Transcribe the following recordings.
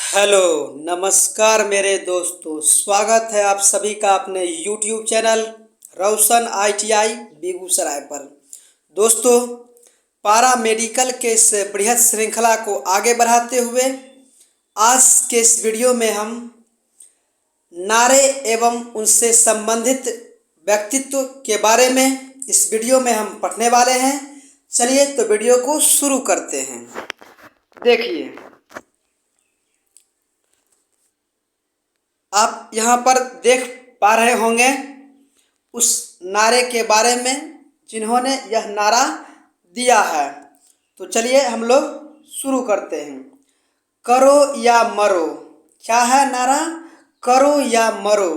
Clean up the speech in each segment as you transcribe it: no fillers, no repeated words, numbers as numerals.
Hello, नमस्कार मेरे दोस्तों। स्वागत है आप सभी का अपने YouTube चैनल रोशन ITI बेगूसराय पर। दोस्तों, पारा मेडिकल के इस बृहद श्रृंखला को आगे बढ़ाते हुए आज के इस वीडियो में हम नारे एवं उनसे संबंधित व्यक्तित्व के बारे में इस वीडियो में हम पढ़ने वाले हैं। चलिए तो वीडियो को शुरू करते हैं। देखिए, आप यहाँ पर देख पा रहे होंगे उस नारे के बारे में जिन्होंने यह नारा दिया है। तो चलिए हम लोग शुरू करते हैं। करो या मरो। क्या है नारा? करो या मरो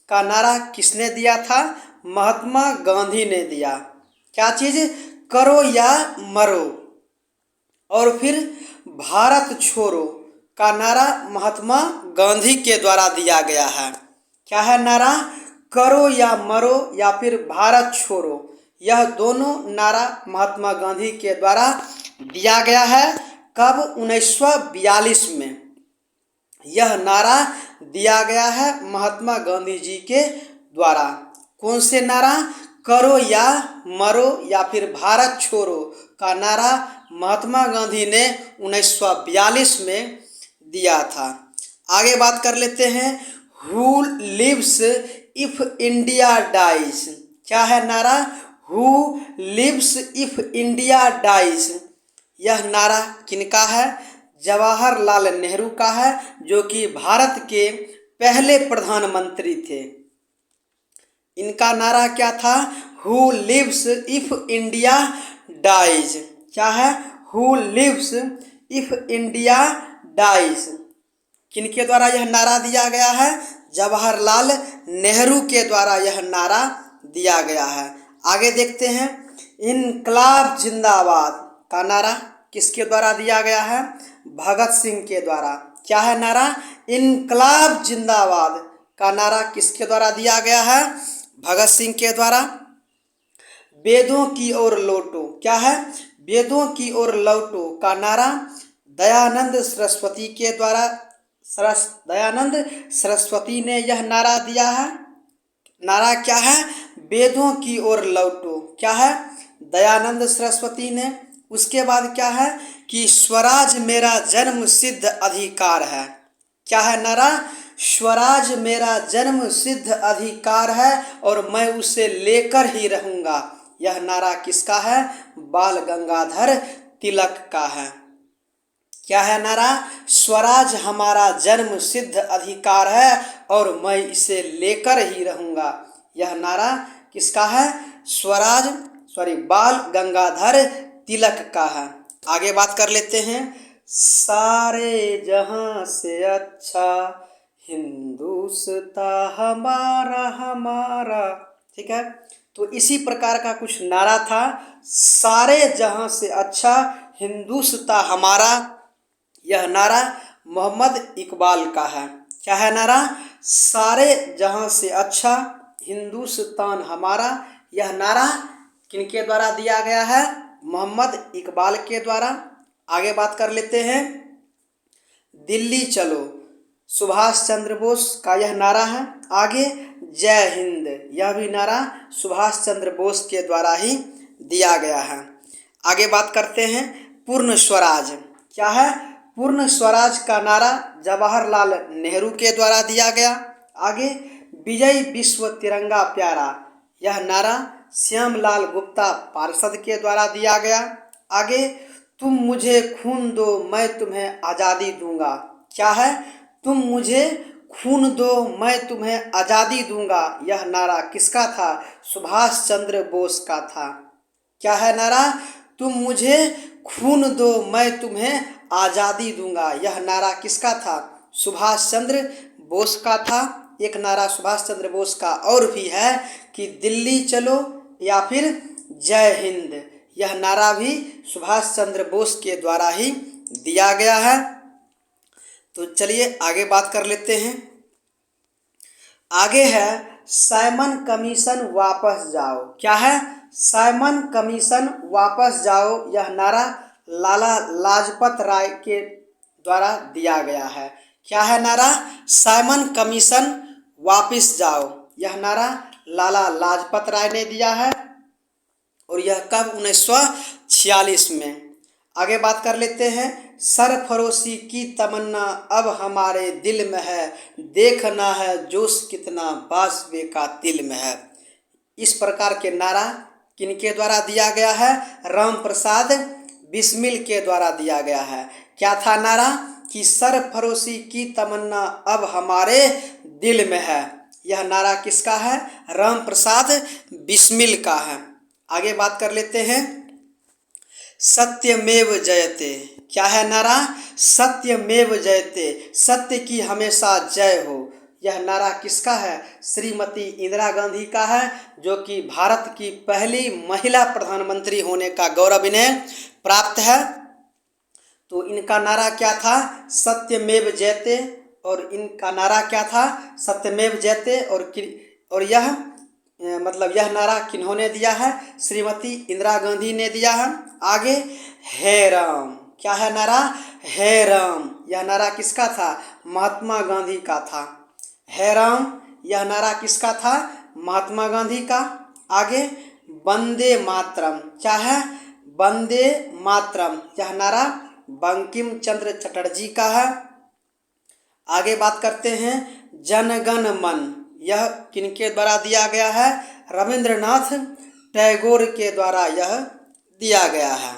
का नारा किसने दिया था? महात्मा गांधी ने दिया। क्या चीज़? करो या मरो। और फिर भारत छोड़ो का नारा महात्मा गांधी के द्वारा दिया गया है। क्या है नारा? करो या मरो या फिर भारत छोड़ो। यह दोनों नारा महात्मा गांधी के द्वारा दिया गया है। कब? 1942 में यह नारा दिया गया है महात्मा गांधी जी के द्वारा। कौन से नारा? करो या मरो या फिर भारत छोड़ो का नारा महात्मा गांधी ने 1942 में दिया था। आगे बात कर लेते हैं। Who lives if India dies. क्या है नारा? Who lives if India dies. यह नारा किनका है? जवाहरलाल नेहरू का है, जो कि भारत के पहले प्रधानमंत्री थे। इनका नारा क्या था? Who lives if India dies. क्या है? Who lives if India dies. किनके द्वारा यह नारा दिया गया है? जवाहरलाल नेहरू के द्वारा यह नारा दिया गया है। आगे देखते हैं। इनकलाब जिंदाबाद का नारा किसके द्वारा दिया गया है? भगत सिंह के द्वारा। क्या है नारा? इनकलाब जिंदाबाद का नारा किसके द्वारा दिया गया है? भगत सिंह के द्वारा। वेदों की ओर लौटो। क्या है? वेदों की ओर लौटो का नारा दयानंद सरस्वती के द्वारा दयानंद सरस्वती ने यह नारा दिया है। नारा क्या है? वेदों की ओर लौटो। क्या है? दयानंद सरस्वती ने। उसके बाद क्या है कि स्वराज मेरा जन्म सिद्ध अधिकार है। क्या है नारा? स्वराज मेरा जन्म सिद्ध अधिकार है और मैं उसे लेकर ही रहूंगा। यह नारा किसका है? बाल गंगाधर तिलक का है। क्या है नारा? स्वराज हमारा जन्म सिद्ध अधिकार है और मैं इसे लेकर ही रहूंगा। यह नारा किसका है? बाल गंगाधर तिलक का है। आगे बात कर लेते हैं। सारे जहां से अच्छा हिंदुस्तां हमारा हमारा। ठीक है, तो इसी प्रकार का कुछ नारा था। सारे जहां से अच्छा हिंदुस्तां हमारा। यह नारा मोहम्मद इकबाल का है। क्या है नारा? सारे जहां से अच्छा हिंदुस्तान हमारा। यह नारा किनके द्वारा दिया गया है? मोहम्मद इकबाल के द्वारा। आगे बात कर लेते हैं। दिल्ली चलो सुभाष चंद्र बोस का यह नारा है। आगे जय हिंद, यह भी नारा सुभाष चंद्र बोस के द्वारा ही दिया गया है। आगे बात करते हैं। पूर्ण स्वराज। क्या है? पूर्ण स्वराज का नारा जवाहरलाल नेहरू के द्वारा दिया गया। आगे विजय विश्व तिरंगा प्यारा। यह नारा श्यामलाल गुप्ता पार्षद के द्वारा दिया गया। आगे तुम मुझे खून दो मैं तुम्हें आज़ादी दूंगा। क्या है? तुम मुझे खून दो मैं तुम्हें आज़ादी दूंगा। यह नारा किसका था? सुभाष चंद्र बोस का था। क्या है नारा? तुम मुझे खून दो मैं तुम्हें आज़ादी दूंगा। यह नारा किसका था? सुभाष चंद्र बोस का था। एक नारा सुभाष चंद्र बोस का और भी है कि दिल्ली चलो या फिर जय हिंद। यह नारा भी सुभाष चंद्र बोस के द्वारा ही दिया गया है। तो चलिए आगे बात कर लेते हैं। आगे है साइमन कमीशन वापस जाओ। क्या है? साइमन कमीशन वापस जाओ। यह नारा लाला लाजपत राय के द्वारा दिया गया है। क्या है नारा? साइमन कमीशन वापिस जाओ। यह नारा लाला लाजपत राय ने दिया है और यह कब? 1946 में। आगे बात कर लेते हैं। सरफरोशी की तमन्ना अब हमारे दिल में है, देखना है जोश कितना बासबे का दिल में है। इस प्रकार के नारा किनके द्वारा दिया गया है? राम प्रसाद बिस्मिल के द्वारा दिया गया है। क्या था नारा? कि सरफरोशी की तमन्ना अब हमारे दिल में है। यह नारा किसका है? राम प्रसाद बिस्मिल का है। आगे बात कर लेते हैं। सत्यमेव जयते। क्या है नारा? सत्यमेव जयते, सत्य की हमेशा जय हो। यह नारा किसका है? श्रीमती इंदिरा गांधी का है, जो कि भारत की पहली महिला प्रधानमंत्री होने का गौरव इन्हें प्राप्त है। तो इनका नारा क्या था? सत्यमेव जयते। और इनका नारा क्या था? सत्यमेव जयते। और यह मतलब यह नारा किन्होंने दिया है? श्रीमती इंदिरा गांधी ने दिया है। आगे, हे राम। क्या है नारा? हे राम। यह नारा किसका था? महात्मा गांधी का था। हे राम यह नारा किसका था? महात्मा गांधी का। आगे, वंदे मातरम। क्या है? वंदे मातरम। यह नारा बंकिम चंद्र चटर्जी का है। आगे बात करते हैं। जनगण मन, यह किनके द्वारा दिया गया है? रविंद्रनाथ टैगोर के द्वारा यह दिया गया है।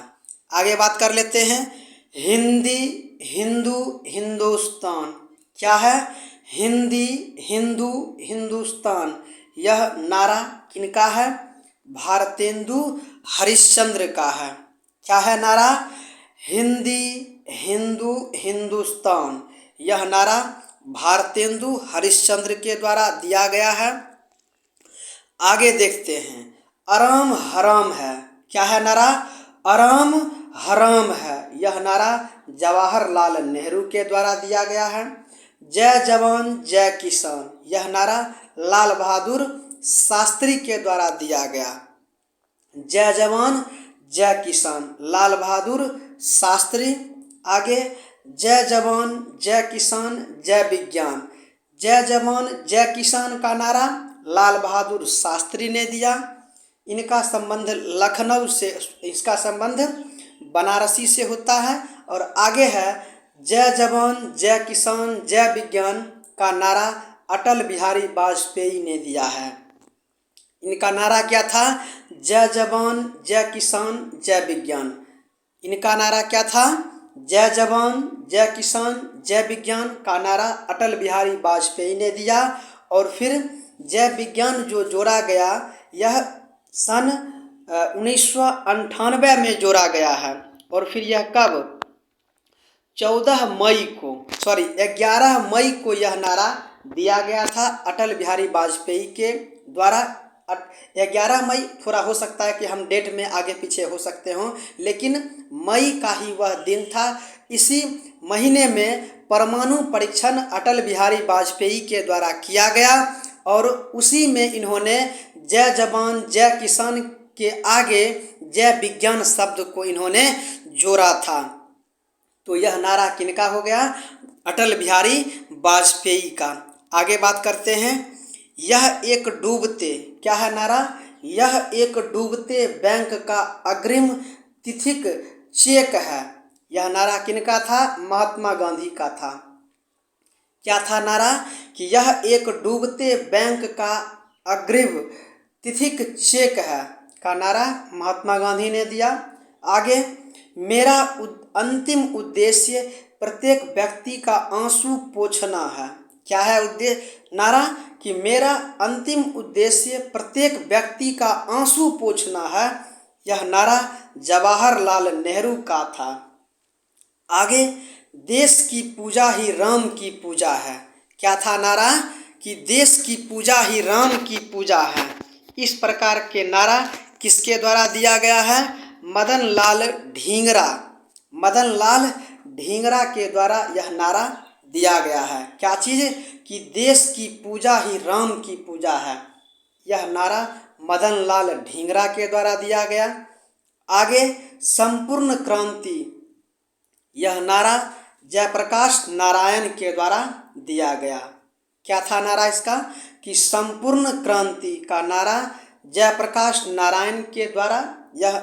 आगे बात कर लेते हैं। हिंदी हिंदू हिंदुस्तान। क्या है? हिंदी हिंदू हिंदुस्तान। यह नारा किनका है? भारतेंदु हरिश्चंद्र का है। क्या है नारा? हिंदी हिंदू हिंदुस्तान। यह नारा भारतेंदु हरिश्चंद्र के द्वारा दिया गया है। आगे देखते हैं। आराम हराम है। क्या है नारा? आराम हराम है। यह नारा जवाहरलाल नेहरू के द्वारा दिया गया है। जय जवान जय किसान। यह नारा लाल बहादुर शास्त्री के द्वारा दिया गया। जय जवान जय किसान, लाल बहादुर शास्त्री। आगे, जय जवान जय किसान जय विज्ञान। जय जवान जय किसान का नारा लाल बहादुर शास्त्री ने दिया। इनका संबंध लखनऊ से, इसका संबंध बनारसी से होता है। और आगे है, जय जवान जय किसान जय विज्ञान का नारा अटल बिहारी वाजपेयी ने दिया है। इनका नारा क्या था? जय जवान जय किसान जय विज्ञान। इनका नारा क्या था? जय जवान जय किसान जय विज्ञान का नारा अटल बिहारी वाजपेयी ने दिया। और फिर जय विज्ञान जो जोड़ा गया, यह सन 1998 में जोड़ा गया है। और फिर यह कब? 11 मई को यह नारा दिया गया था अटल बिहारी वाजपेयी के द्वारा। 11 मई, थोड़ा हो सकता है कि हम डेट में आगे पीछे हो सकते हों, लेकिन मई का ही वह दिन था। इसी महीने में परमाणु परीक्षण अटल बिहारी वाजपेयी के द्वारा किया गया और उसी में इन्होंने जय जवान जय किसान के आगे जय विज्ञान शब्द को इन्होंने जोड़ा था। तो यह नारा किनका हो गया? अटल बिहारी वाजपेयी का। आगे बात करते हैं। यह एक डूबते, क्या है नारा? यह एक डूबते बैंक का अग्रिम तिथिक चेक है। यह नारा किनका था? महात्मा गांधी का था। क्या था नारा? कि यह एक डूबते बैंक का अग्रिम तिथिक चेक है का नारा महात्मा गांधी ने दिया। आगे, मेरा अंतिम उद्देश्य प्रत्येक व्यक्ति का आंसू पोंछना है। क्या है उद्देश्य? नारा कि मेरा अंतिम उद्देश्य प्रत्येक व्यक्ति का आंसू पोंछना है। यह नारा जवाहरलाल नेहरू का था। आगे, देश की पूजा ही राम की पूजा है। क्या था नारा? कि देश की पूजा ही राम की पूजा है। इस प्रकार के नारा किसके द्वारा दिया गया है? मदन लाल ढींगरा। मदन लाल ढींगरा के द्वारा यह नारा दिया गया है। क्या चीज़? कि देश की पूजा ही राम की पूजा है। यह नारा मदन लाल ढींगरा के द्वारा दिया गया। आगे, संपूर्ण क्रांति, यह नारा जयप्रकाश नारायण के द्वारा दिया गया। क्या था नारा इसका? कि संपूर्ण क्रांति का नारा जयप्रकाश नारायण के द्वारा यह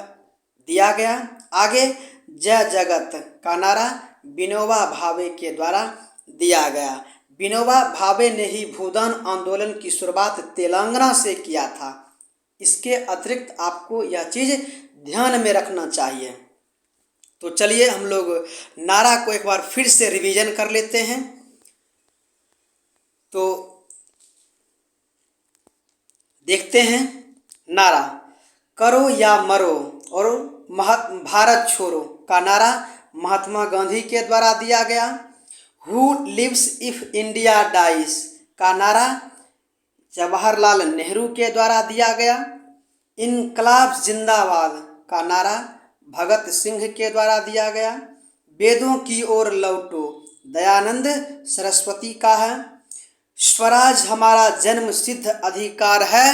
दिया गया। आगे जय जगत का नारा विनोबा भावे के द्वारा दिया गया। विनोबा भावे ने ही भूदान आंदोलन की शुरुआत तेलंगाना से किया था। इसके अतिरिक्त आपको यह चीज़ ध्यान में रखना चाहिए। तो चलिए हम लोग नारा को एक बार फिर से रिवीजन कर लेते हैं। तो देखते हैं नारा। करो या मरो और भारत छोड़ो का नारा महात्मा गांधी के द्वारा दिया गया। Who lives if India dies का नारा जवाहरलाल नेहरू के द्वारा दिया गया। इनकलाब जिंदाबाद का नारा भगत सिंह के द्वारा दिया गया। वेदों की ओर लौटो दयानंद सरस्वती का है। स्वराज हमारा जन्म सिद्ध अधिकार है,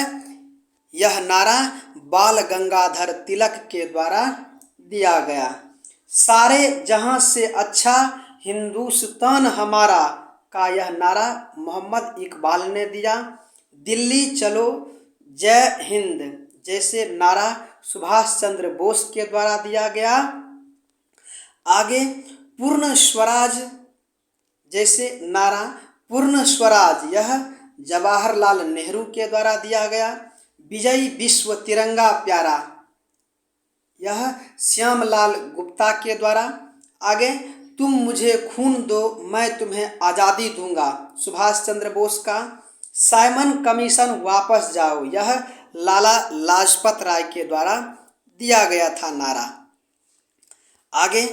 यह नारा बाल गंगाधर तिलक के द्वारा दिया गया। सारे जहां से अच्छा हिंदुस्तान हमारा का यह नारा मोहम्मद इकबाल ने दिया। दिल्ली चलो जय हिंद जैसे नारा सुभाष चंद्र बोस के द्वारा दिया गया। आगे पूर्ण स्वराज जैसे नारा पूर्ण स्वराज यह जवाहरलाल नेहरू के द्वारा दिया गया। विजयी विश्व तिरंगा प्यारा यह श्यामलाल गुप्ता के द्वारा। आगे तुम मुझे खून दो मैं तुम्हें आज़ादी दूंगा सुभाष चंद्र बोस का। साइमन कमीशन वापस जाओ यह लाला लाजपत राय के द्वारा दिया गया था नारा। आगे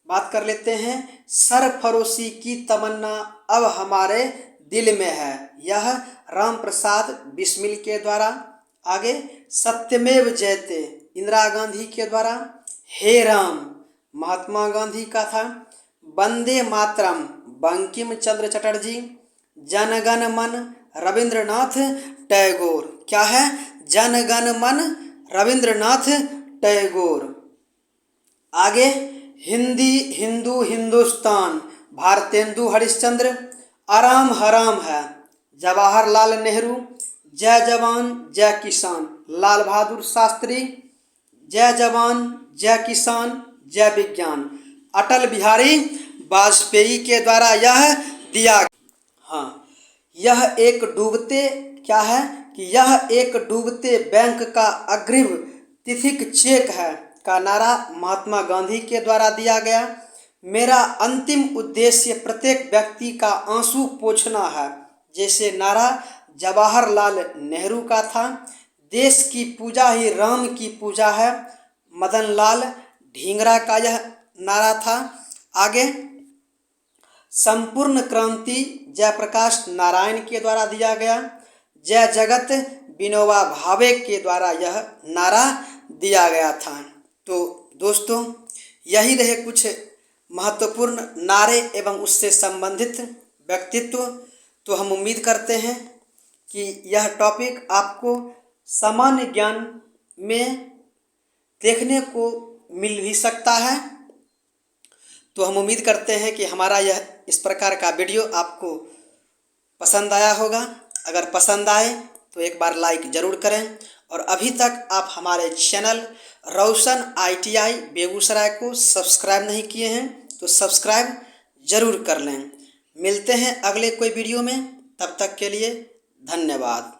बात कर लेते हैं सरफरोशी की तमन्ना अब हमारे दिल में है, यह राम प्रसाद बिस्मिल के द्वारा। आगे सत्यमेव जयते इंदिरा गांधी के द्वारा। हे राम महात्मा गांधी का था। वंदे मातरम बंकिम चंद्र चटर्जी। जनगण मन रविंद्रनाथ टैगोर। क्या है? जनगण मन रविंद्रनाथ टैगोर। आगे हिंदी हिंदू हिंदुस्तान भारतेंदु हरिश्चंद्र। आराम हराम है जवाहरलाल नेहरू। जय जवान जय किसान लाल बहादुर शास्त्री। जय जवान जय किसान जय विज्ञान अटल बिहारी वाजपेयी के द्वारा यह दिया। हाँ, यह एक डूबते क्या है कि यह एक डूबते बैंक का अग्रिम तिथिक चेक है का नारा महात्मा गांधी के द्वारा दिया गया। मेरा अंतिम उद्देश्य प्रत्येक व्यक्ति का आंसू पोंछना है जैसे नारा जवाहरलाल नेहरू का था। देश की पूजा ही राम की पूजा है मदन लाल ढींगरा का यह नारा था। आगे संपूर्ण क्रांति जयप्रकाश नारायण के द्वारा दिया गया। जय जगत विनोबा भावे के द्वारा यह नारा दिया गया था। तो दोस्तों यही रहे कुछ महत्वपूर्ण नारे एवं उससे संबंधित व्यक्तित्व। तो हम उम्मीद करते हैं कि यह टॉपिक आपको सामान्य ज्ञान में देखने को मिल भी सकता है। तो हम उम्मीद करते हैं कि हमारा यह इस प्रकार का वीडियो आपको पसंद आया होगा। अगर पसंद आए तो एक बार लाइक ज़रूर करें और अभी तक आप हमारे चैनल रोशन ITI बेगूसराय को सब्सक्राइब नहीं किए हैं तो सब्सक्राइब ज़रूर कर लें। मिलते हैं अगले कोई वीडियो में, तब तक के लिए धन्यवाद।